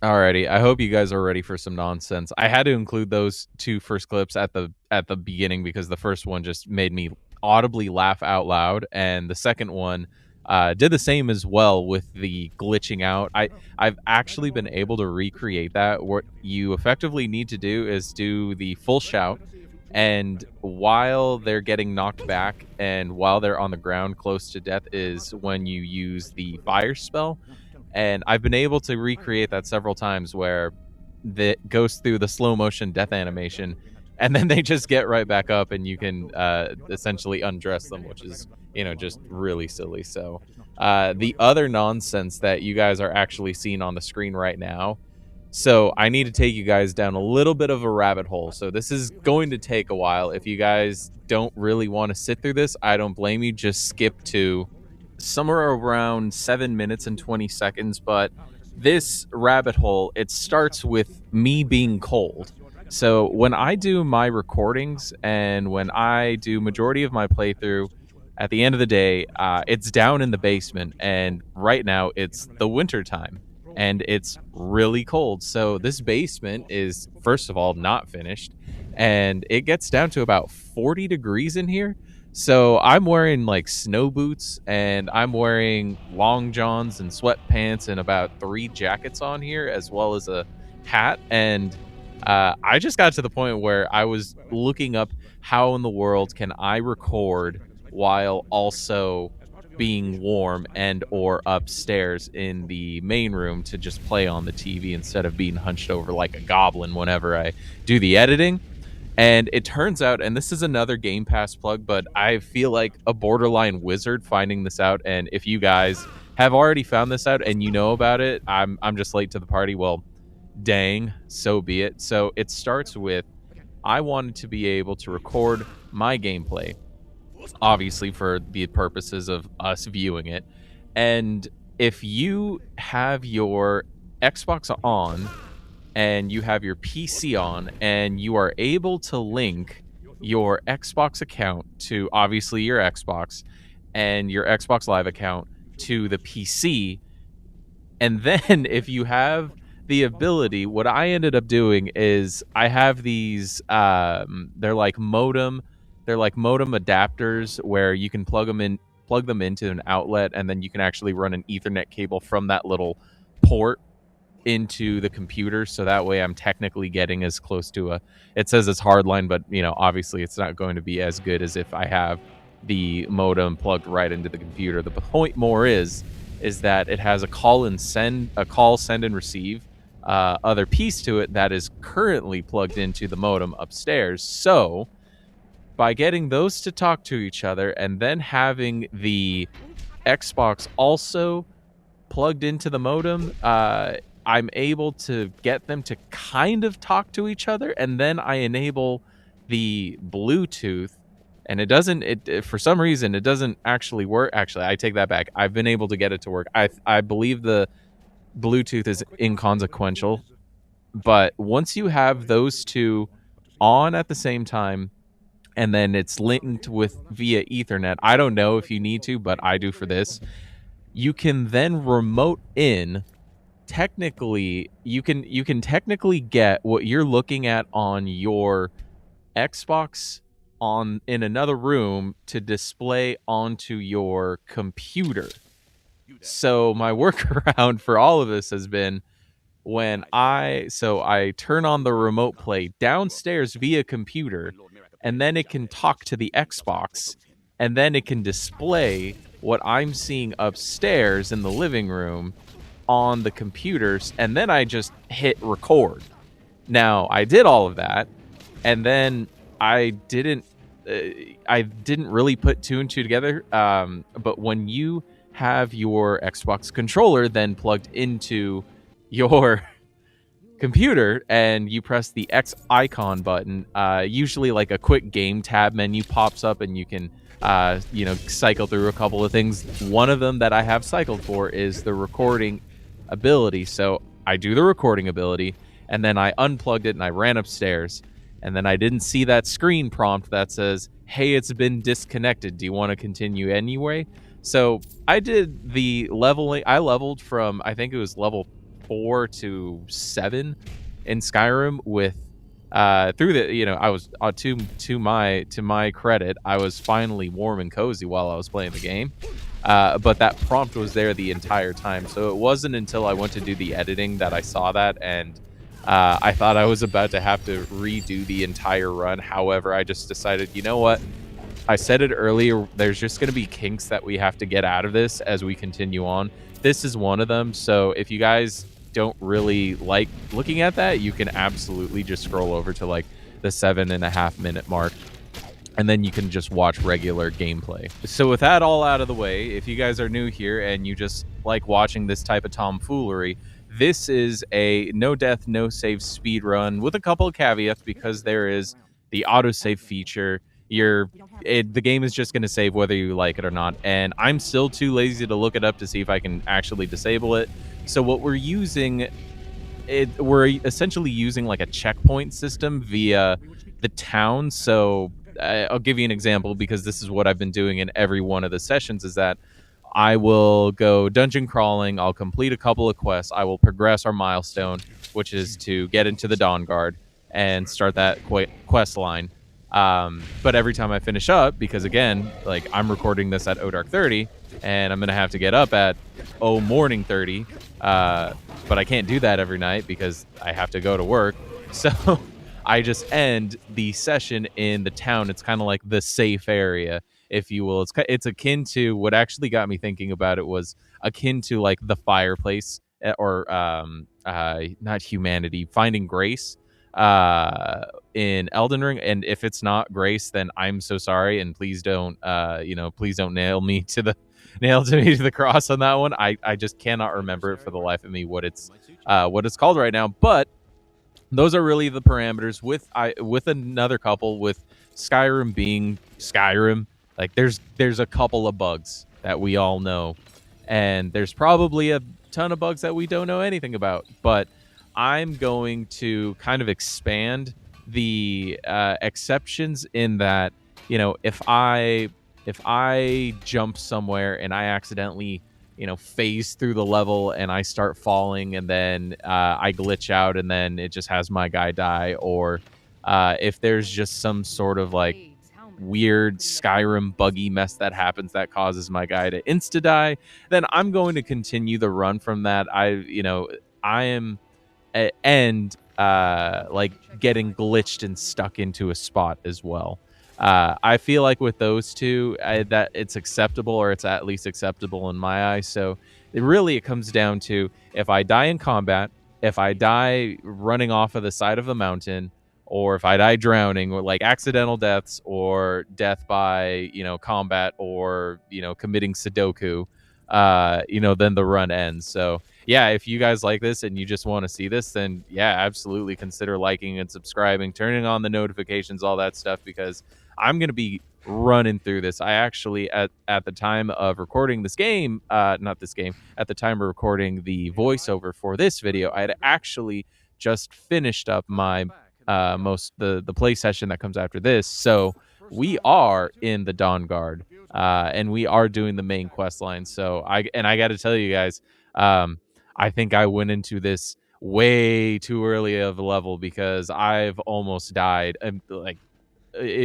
Alrighty, I hope you guys are ready for some nonsense. I had to include those two first clips at the beginning because the first one just made me audibly laugh out loud, and the second one did the same as well with the glitching out. I've actually been able to recreate that. What you effectively need to do is do the full shout, and while they're getting knocked back and while they're on the ground close to death is when you use the fire spell. And I've been able to recreate that several times where that goes through the slow motion death animation and then they just get right back up and you can essentially undress them, which is, just really silly. So the other nonsense that you guys are actually seeing on the screen right now. So I need to take you guys down a little bit of a rabbit hole. So this is going to take a while. If you guys don't really want to sit through this, I don't blame you. Just skip to somewhere around 7 minutes and 20 seconds. But this rabbit hole, it starts with me being cold. So when I do my recordings and when I do majority of my playthrough, at the end of the day, it's down in the basement, and right now it's the winter time and it's really cold. So this basement is, first of all, not finished, and it gets down to about 40 degrees in here. So I'm wearing like snow boots and I'm wearing long johns and sweatpants and about 3 jackets on here, as well as a hat. And I just got to the point where I was looking up how in the world can I record while also being warm and or upstairs in the main room to just play on the TV instead of being hunched over like a goblin whenever I do the editing. And it turns out, and this is another Game Pass plug, but I feel like a borderline wizard finding this out. And if you guys have already found this out and you know about it, I'm just late to the party. Well, dang, so be it. So it starts with, I wanted to be able to record my gameplay, obviously for the purposes of us viewing it. And if you have your Xbox on and you have your PC on and you are able to link your Xbox account to obviously your Xbox and your Xbox Live account to the PC, and then if you have the ability, what I ended up doing is I have these they're like modem adapters where you can plug them into an outlet, and then you can actually run an Ethernet cable from that little port into the computer. So that way I'm technically getting as close to it says it's hardline, but obviously it's not going to be as good as if I have the modem plugged right into the computer. The point more is that it has a call, send and receive other piece to it that is currently plugged into the modem upstairs. So by getting those to talk to each other and then having the Xbox also plugged into the modem, I'm able to get them to kind of talk to each other, and then I enable the Bluetooth, and for some reason it doesn't actually work. Actually, I take that back. I've been able to get it to work. I believe the Bluetooth is inconsequential, but once you have those two on at the same time, and then it's linked via Ethernet, I don't know if you need to, but I do for this, you can then remote in. Technically, you can technically get what you're looking at on your Xbox in another room to display onto your computer. So my workaround for all of this has been when I turn on the remote play downstairs via computer, and then it can talk to the Xbox, and then it can display what I'm seeing upstairs in the living room on the computers, and then I just hit record. Now, I did all of that, and then I didn't really put two and two together, but when you have your Xbox controller then plugged into your computer, and you press the X icon button, usually like a quick game tab menu pops up, and you can cycle through a couple of things. One of them that I have cycled for is the recording ability. So I do the recording ability, and then I unplugged it and I ran upstairs, and then I didn't see that screen prompt that says, hey, it's been disconnected, do you want to continue anyway? So I did the leveling. I leveled from, I think it was level 4 to 7 in Skyrim with through the, I was to my credit, I was finally warm and cozy while I was playing the game, but that prompt was there the entire time. So it wasn't until I went to do the editing that I saw that, and I thought I was about to have to redo the entire run. However, I just decided, you know what, I said it earlier, there's just going to be kinks that we have to get out of this as we continue on. This is one of them. So if you guys don't really like looking at that, you can absolutely just scroll over to like the 7.5 minute mark, and then you can just watch regular gameplay. So with that all out of the way, if you guys are new here and you just like watching this type of tomfoolery, this is a no death, no save speed run with a couple of caveats, because there is the autosave feature. The game is just going to save whether you like it or not, and I'm still too lazy to look it up to see if I can actually disable it. So what we're using, we're essentially using like a checkpoint system via the town. So I'll give you an example, because this is what I've been doing in every one of the sessions, is that I will go dungeon crawling, I'll complete a couple of quests, I will progress our milestone, which is to get into the Dawnguard and start that quest line. But every time I finish up, because again, like I'm recording this at dark 30, and I'm gonna have to get up at morning 30, but I can't do that every night because I have to go to work. So I just end the session in the town. It's kind of like the safe area, if you will. It's akin to, what actually got me thinking about it was akin to like the fireplace, or not Humanity, Finding Grace in Elden Ring. And if it's not Grace, then I'm so sorry, and please don't nail me to the cross on that one. I just cannot remember it for the life of me what it's called right now. But those are really the parameters with another couple, with Skyrim being Skyrim. Like there's a couple of bugs that we all know, and there's probably a ton of bugs that we don't know anything about. But I'm going to kind of expand the exceptions in that, if I jump somewhere and I accidentally, phase through the level and I start falling, and then I glitch out and then it just has my guy die, or if there's just some sort of like weird Skyrim buggy mess that happens that causes my guy to insta die, then I'm going to continue the run from that. I am like getting glitched and stuck into a spot as well. I feel like with those two, that it's acceptable, or it's at least acceptable in my eyes. So it comes down to, if I die in combat, if I die running off of the side of a mountain, or if I die drowning, or like accidental deaths, or death by combat, or committing Sudoku, then the run ends. So yeah, if you guys like this and you just want to see this, then yeah, absolutely consider liking and subscribing, turning on the notifications, all that stuff, because I'm going to be running through this. I actually, at the time of recording this game, at the time of recording the voiceover for this video, I had actually just finished up my the play session that comes after this. So we are in the Dawnguard, and we are doing the main quest line. So I got to tell you guys, I think I went into this way too early of a level, because I've almost died. And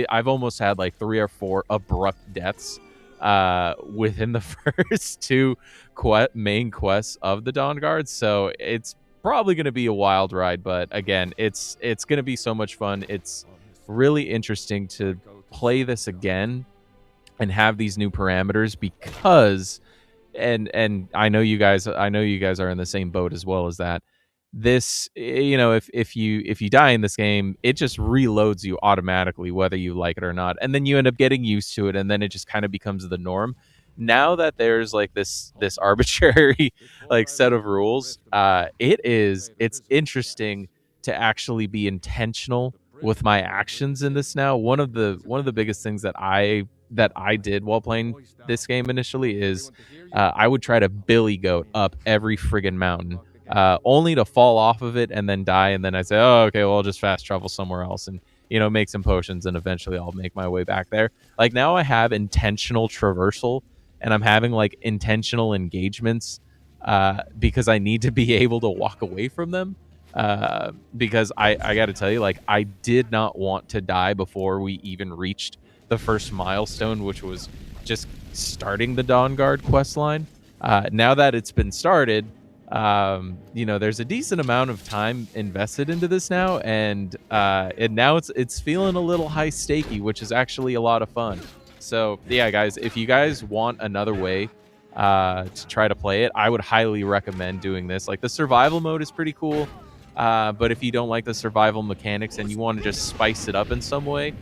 I've almost had like 3 or 4 abrupt deaths within the first 2 main quests of the Dawnguard. So it's probably going to be a wild ride, but again, it's going to be so much fun. It's really interesting to play this again and have these new parameters, because and I know you guys are in the same boat as well as that. This, if you die in this game, it just reloads you automatically, whether you like it or not, and then you end up getting used to it, and then it just kind of becomes the norm. now that there's like this arbitrary like set of rules, it's interesting to actually be intentional with my actions in this now. One of the biggest things that I did while playing this game initially is I would try to billy goat up every friggin' mountain, only to fall off of it and then die. And then I say, oh, okay, well, I'll just fast travel somewhere else and make some potions, and eventually I'll make my way back there. Like now, I have intentional traversal, and I'm having like intentional engagements because I need to be able to walk away from them. Because I got to tell you, like, I did not want to die before we even reached the first milestone, which was just starting the Dawnguard quest line. Now that it's been started, there's a decent amount of time invested into this now, and now it's feeling a little high stakey, which is actually a lot of fun. So yeah, guys, if you guys want another way to try to play it, I would highly recommend doing this. Like the survival mode is pretty cool, but if you don't like the survival mechanics and you want to just spice it up in some way,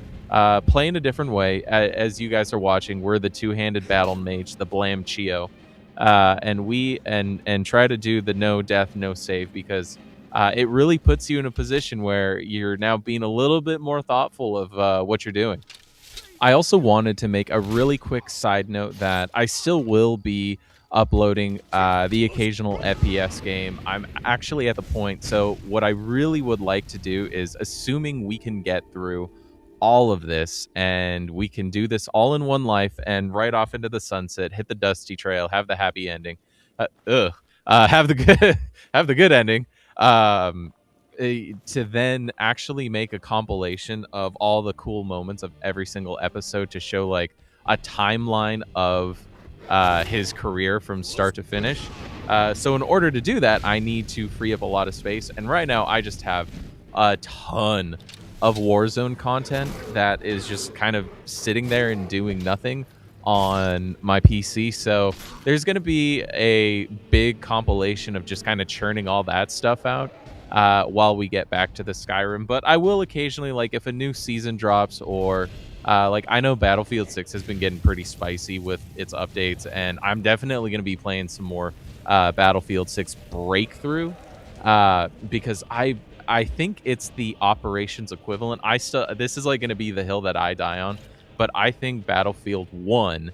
play in a different way. As you guys are watching, we're the two-handed battle mage, the Blamchio. And try to do the no death, no save, because it really puts you in a position where you're now being a little bit more thoughtful of what you're doing. I also wanted to make a really quick side note that I still will be uploading the occasional FPS game. I'm actually at the point, so what I really would like to do is, assuming we can get through all of this and we can do this all in one life and right off into the sunset, hit the dusty trail, have the happy ending, have the good have the good ending, to then actually make a compilation of all the cool moments of every single episode to show like a timeline of his career from start to finish. So in order to do that, I need to free up a lot of space, and right now I just have a ton of Warzone content that is just kind of sitting there and doing nothing on my PC. So there's going to be a big compilation of just kind of churning all that stuff out while we get back to the Skyrim. But I will occasionally, like if a new season drops, or like I know Battlefield 6 has been getting pretty spicy with its updates, and I'm definitely going to be playing some more Battlefield 6 Breakthrough because I think it's the operations equivalent. This is like going to be the hill that I die on, but I think Battlefield 1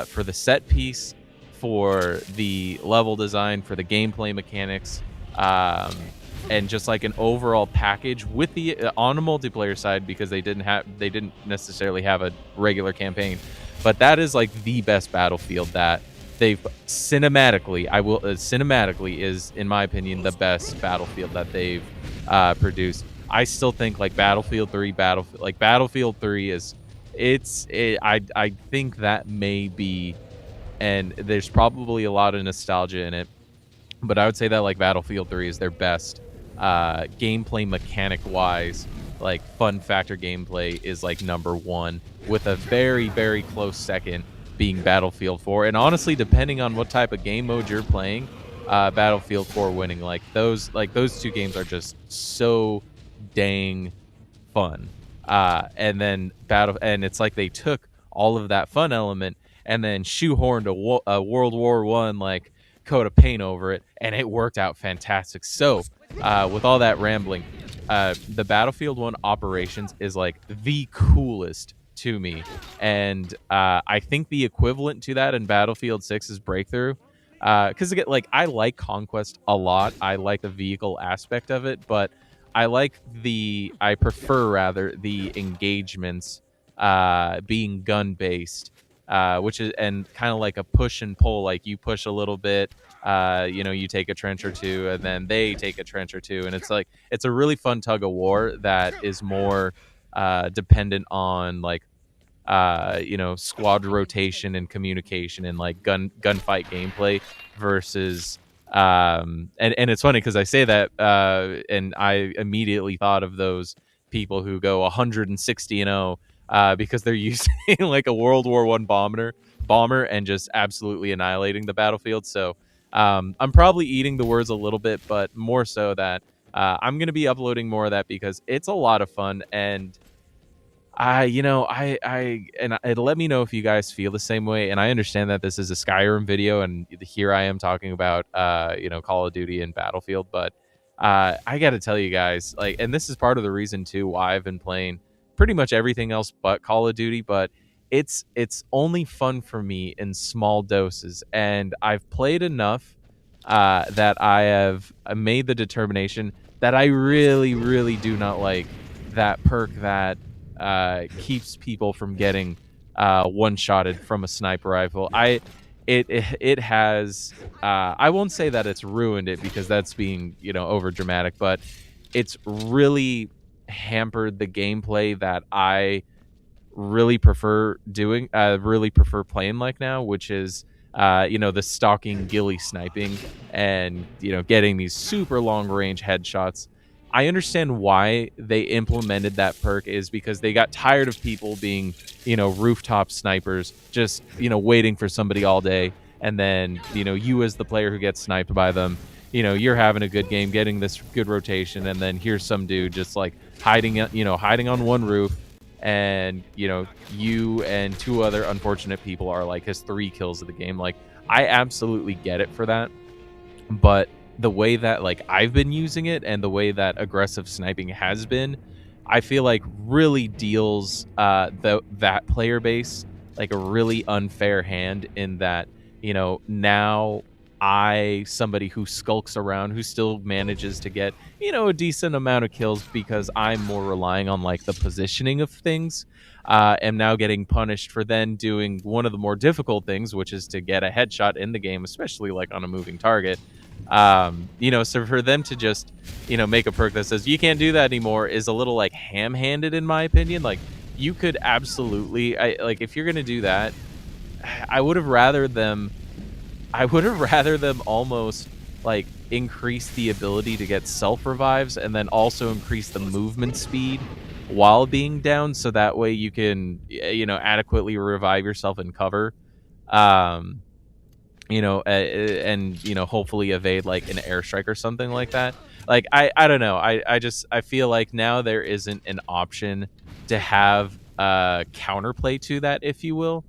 for the set piece, for the level design, for the gameplay mechanics, and just like an overall package with the on a multiplayer side, because they didn't necessarily have a regular campaign, but that is like the best Battlefield that they've cinematically is, in my opinion, the best Battlefield that they've produced. I still think like Battlefield 3 is I think that may be, and there's probably a lot of nostalgia in it, but I would say that like Battlefield 3 is their best gameplay mechanic wise. Like fun factor gameplay is like number one, with a very, very close second being Battlefield 4. And honestly, depending on what type of game mode you're playing, Battlefield 4 winning. Like those two games are just so dang fun. And it's like they took all of that fun element and then shoehorned a World War I like coat of paint over it, and it worked out fantastic. So with all that rambling, the Battlefield 1 operations is like the coolest to me, and I think the equivalent to that in Battlefield 6 is Breakthrough, because like I like Conquest a lot. I like the vehicle aspect of it, but I prefer rather the engagements being gun based, which is, and kind of like a push and pull. Like you push a little bit, you take a trench or two, and then they take a trench or two, and it's like it's a really fun tug of war that is more dependent on like squad rotation and communication and like gunfight gameplay versus and it's funny because I say that and I immediately thought of those people who go 160-0 because they're using like a World War I bomber and just absolutely annihilating the battlefield. So I'm probably eating the words a little bit, but more so that I'm going to be uploading more of that because it's a lot of fun. And Let me know if you guys feel the same way. And I understand that this is a Skyrim video, and here I am talking about, Call of Duty and Battlefield. But I got to tell you guys, like, and this is part of the reason too why I've been playing pretty much everything else but Call of Duty. But it's only fun for me in small doses, and I've played enough that I have made the determination that I really, really do not like that perk that keeps people from getting one-shotted from a sniper rifle. It has I won't say that it's ruined it, because that's being over dramatic, but it's really hampered the gameplay that I really prefer playing like now, which is the stalking ghillie sniping, and getting these super long range headshots. I understand why they implemented that perk, is because they got tired of people being rooftop snipers, just waiting for somebody all day, and then you as the player who gets sniped by them, you're having a good game, getting this good rotation, and then here's some dude just like hiding on one roof, and you and two other unfortunate people are like his 3 kills of the game. Like, I absolutely get it for that, but the way that like I've been using it, and the way that aggressive sniping has been, I feel like really deals that player base like a really unfair hand, in that now somebody who skulks around, who still manages to get a decent amount of kills, because I'm more relying on like the positioning of things, am now getting punished for then doing one of the more difficult things, which is to get a headshot in the game, especially like on a moving target. So for them to just make a perk that says you can't do that anymore is a little like ham-handed, in my opinion. Like, you could absolutely, if you're gonna do that, I would have rather them almost like increase the ability to get self revives, and then also increase the movement speed while being down, so that way you can adequately revive yourself in cover, and hopefully evade like an airstrike or something like that. Like, I don't know, I feel like now there isn't an option to have counterplay to that, if you will,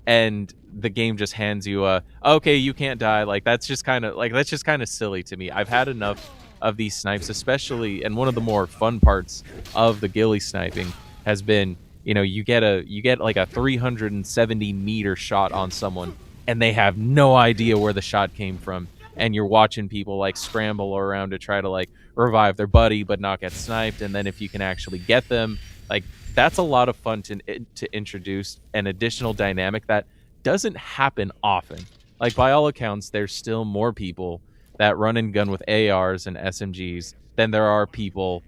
and the game just hands you okay, you can't die. Like, that's just kind of silly to me. I've had enough of these snipes, especially, and one of the more fun parts of the ghillie sniping has been you get like a 370 meter shot on someone, and they have no idea where the shot came from, and you're watching people like scramble around to try to like revive their buddy but not get sniped. And then if you can actually get them, like, that's a lot of fun to introduce an additional dynamic that doesn't happen often. Like, by all accounts, there's still more people that run and gun with ARs and SMGs than there are people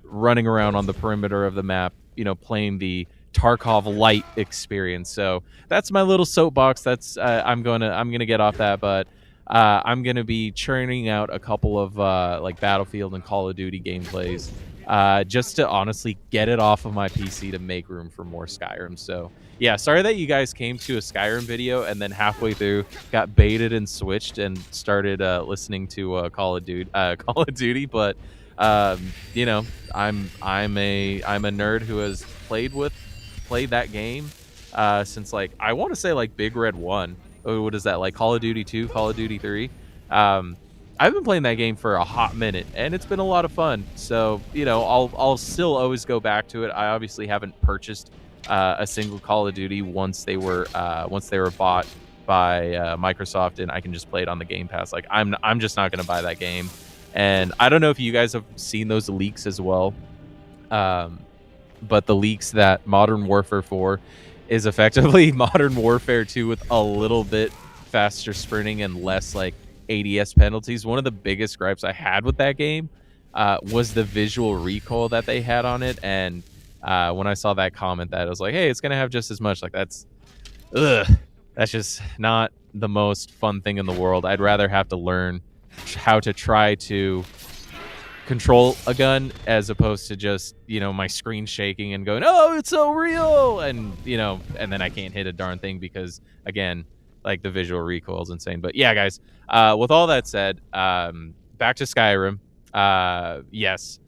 running around on the perimeter of the map playing the Tarkov light experience. So that's my little soapbox. That's I'm gonna get off that, but I'm gonna be churning out a couple of like Battlefield and Call of Duty gameplays, just to honestly get it off of my PC to make room for more Skyrim. So yeah, sorry that you guys came to a Skyrim video and then halfway through got baited and switched and started listening to Call of Duty. But I'm a nerd who has played that game since, like, I want to say like Big Red 1. Oh, what is that, like Call of Duty 2, Call of Duty 3? I've been playing that game for a hot minute, and it's been a lot of fun. So I'll still always go back to it. I obviously haven't purchased a single Call of Duty once they were bought by Microsoft, and I can just play it on the Game Pass. Like, I'm just not going to buy that game. And I don't know if you guys have seen those leaks as well, but the leaks that Modern Warfare 4 is effectively Modern Warfare 2 with a little bit faster sprinting and less like ADS penalties. One of the biggest gripes I had with that game was the visual recoil that they had on it. And when I saw that comment, that I was like, hey, it's gonna have just as much. Like, that's just not the most fun thing in the world. I'd rather have to learn how to try to control a gun, as opposed to just my screen shaking and going, oh, it's so real, and and then I can't hit a darn thing because, again, like, the visual recoil is insane. But yeah, guys, with all that said, back to Skyrim. Yes,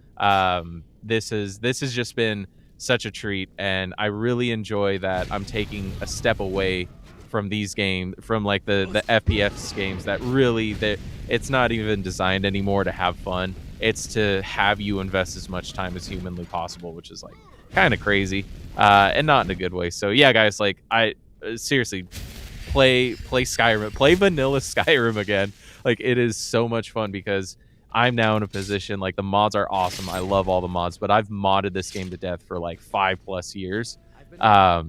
this has just been such a treat, and I really enjoy that I'm taking a step away from these games, from like the FPS games that really, that it's not even designed anymore to have fun. It's to have you invest as much time as humanly possible, which is like kind of crazy, and not in a good way. So yeah, guys, like I seriously play Skyrim, play vanilla Skyrim again. Like it is so much fun because I'm now in a position, like the mods are awesome. I love all the mods, but I've modded this game to death for like 5+ years. I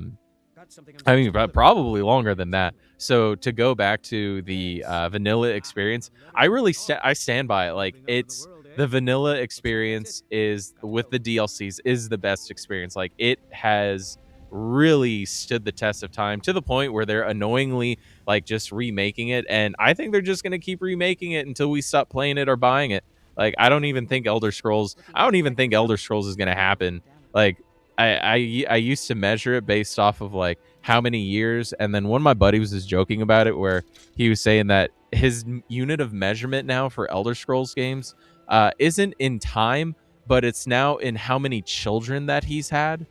mean, probably longer than that. So to go back to the vanilla experience, I really I stand by it. Like it's the vanilla experience is with the DLCs is the best experience. Like it has really stood the test of time to the point where they're annoyingly like just remaking it, and I think they're just going to keep remaking it until we stop playing it or buying it. Like I don't even think Elder Scrolls is going to happen. Like I used to measure it based off of like how many years, and then one of my buddies was joking about it where he was saying that his unit of measurement now for Elder Scrolls games isn't in time, but it's now in how many children that he's had,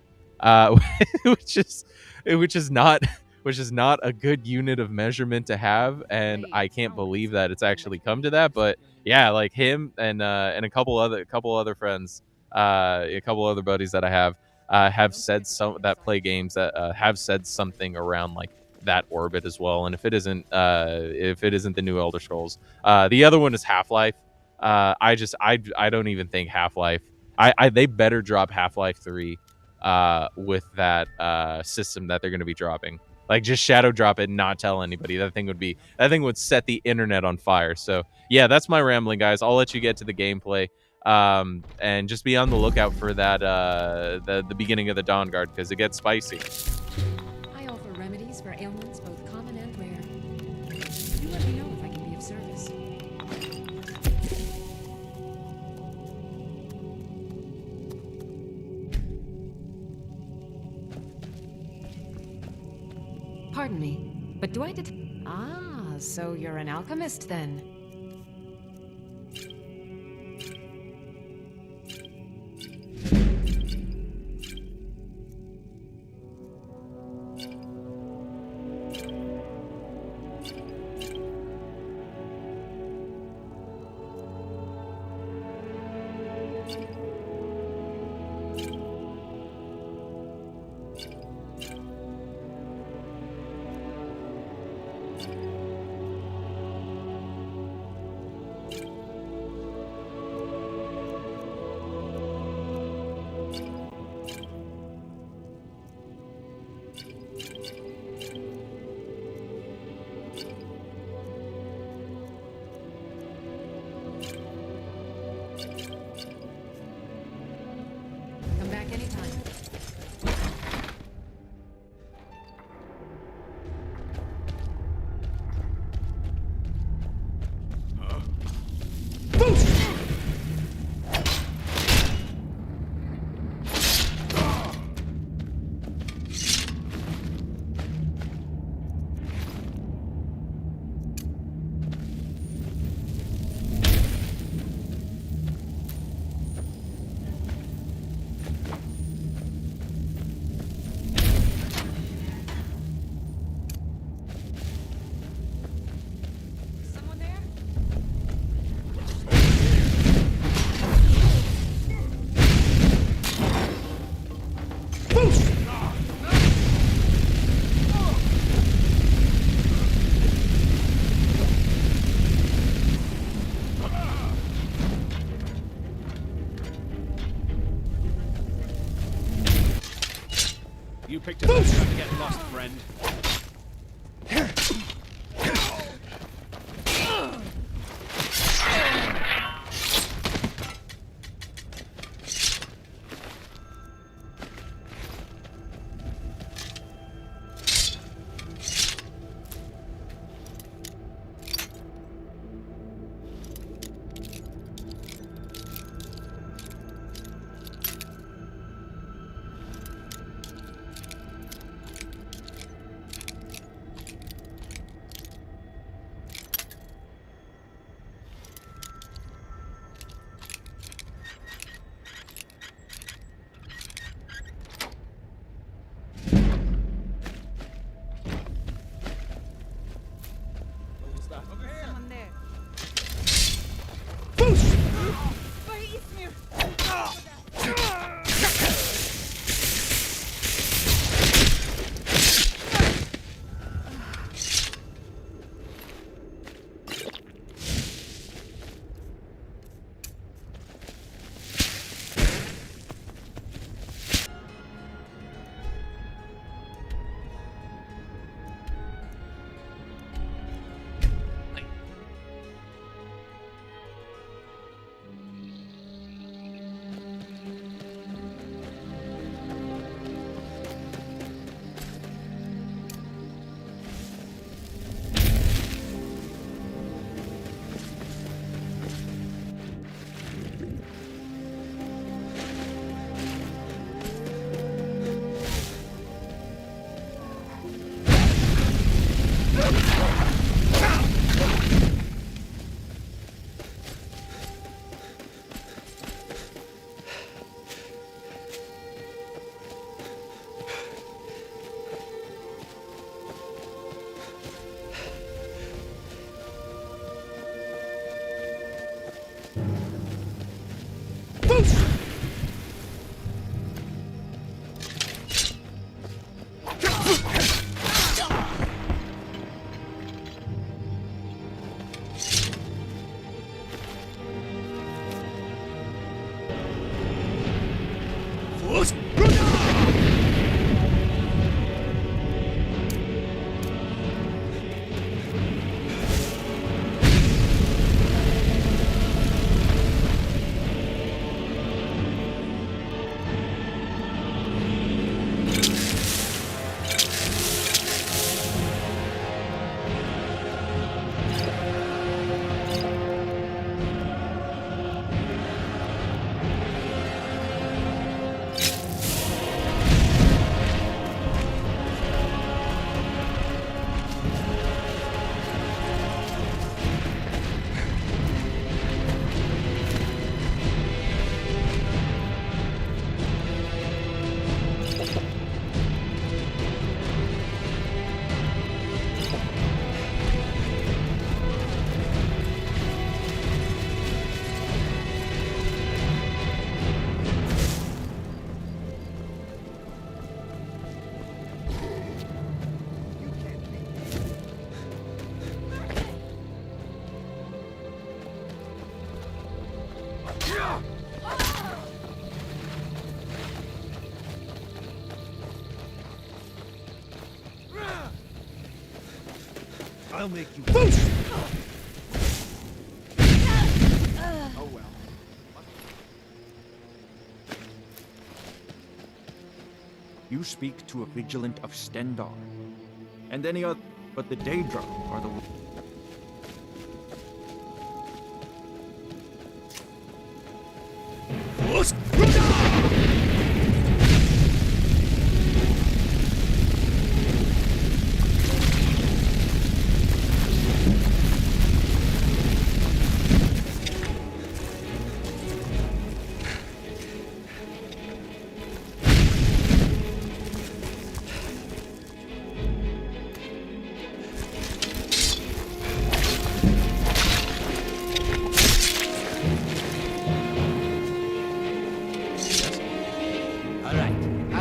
which is not a good unit of measurement to have, and I can't believe that it's actually come to that. But yeah, like him and a couple other friends, a couple other buddies that I have said that play games that have said something around like that orbit as well. And if it isn't the new Elder Scrolls, the other one is Half-Life. I don't even think Half-Life. They better drop Half-Life 3 with that system that they're going to be dropping. Like just shadow drop it and not tell anybody. That thing would set the internet on fire. So yeah, that's my rambling, guys. I'll let you get to the gameplay. And just be on the lookout for that the beginning of the Dawnguard, because it gets spicy. I offer remedies for ailments both common and rare. You let me know if I can be of service. Pardon me, but do I so you're an alchemist then? Come back anytime. Someone there? You picked a good time to get lost, friend. I'll make you. Oh well. You speak to a vigilant of Stendar, and any other, but the Daedra are the.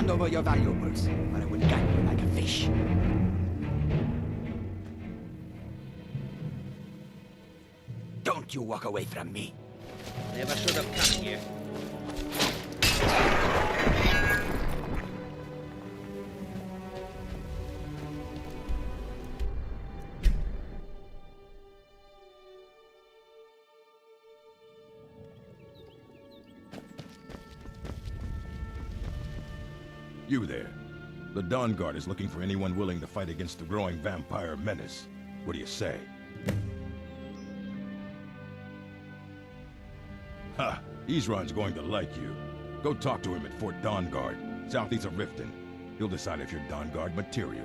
Over your valuables, or I will gut you like a fish. Don't you walk away from me. Never should have come here. You there. The Dawnguard is looking for anyone willing to fight against the growing vampire menace. What do you say? Ha! Isran's going to like you. Go talk to him at Fort Dawnguard, southeast of Riften. He'll decide if you're Dawnguard material.